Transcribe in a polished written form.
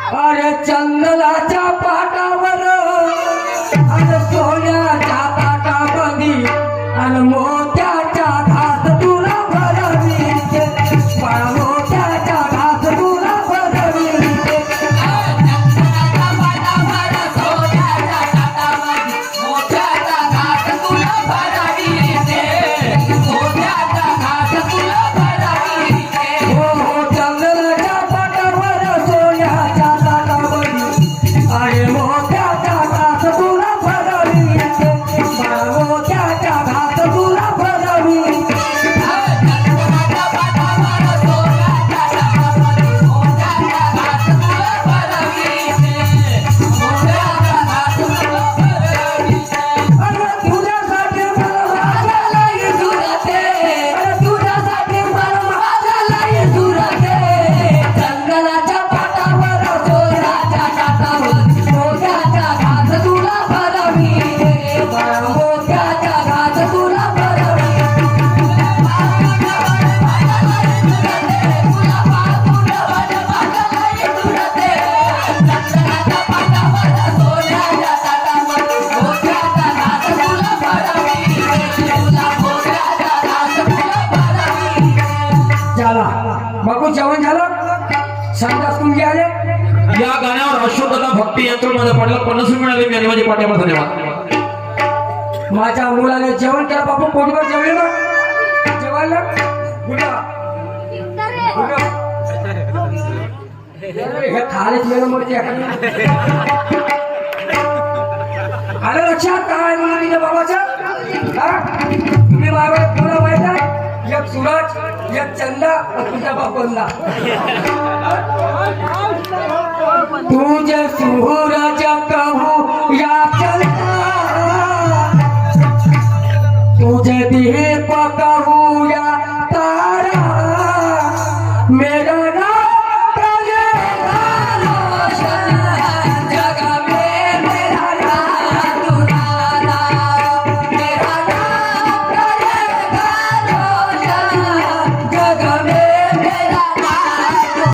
अरे चंदनाच्या पाटावर अरे सोन्याच्या ताटामध्ये आणि मोत्याच्या घास तुला भरविते बाळा मोत्याच्या घास तुला भरविते चंदनाच्या पाटावर सोन्याच्या ताटामध्ये मोत्याचा घास तुला भरविते मोत्याचा घास तुला भरविते हो हो चंदनाच्या पाटावर सोन्याच्या ताटामध्ये अरे मोत्याच्या घास तुला भरविते बाळा मोत्याच्या घास तुला भरविते चंदनाच्या पाटावर सोन्याच्या ताटामध्ये मोत्याचा घास तुला भरविते मोत्याचा घास तुला भरविते अरे तुझ्यासाठी मला माझ्यालाही सुरते अरे तुझ्यासाठी मला माझ्यालाही सुरते चंदनाच्या पाटावर सोन्याच्या ताटावर मोत्याचा घास तुला भरविते बाळा मोत्याचा घास तुला भरविते तुला पाहून माझ्यालाही सुरते चंदनाच्या पाटावर सोन्याच्या ताटावर मोत्याचा घास तुला भरविते तुला मोत्याचा घास तुला भरविते झाला बापू जेवण झालं संडास तुम्ही आले या गाण्यावर अशोकदा भक्ती यंत्रमध्ये पडलं 50 रुपये मिळाले मी आणि माझे पाठिंबा धन्यवाद. माझ्या मुलाने जेवण केलं बापू पोटभर जेवले ना जेवायला गुडा गुडा हे खालीच गेलं मोठी आलं लक्षात काय म्हणून तिच्या बाबाचं हा? तुम्ही बाबा तुला माहित आहे एक सूरज एक चंदा और तुझा बाबा तुझे सूरज कहू या चंदा तुझे दीपक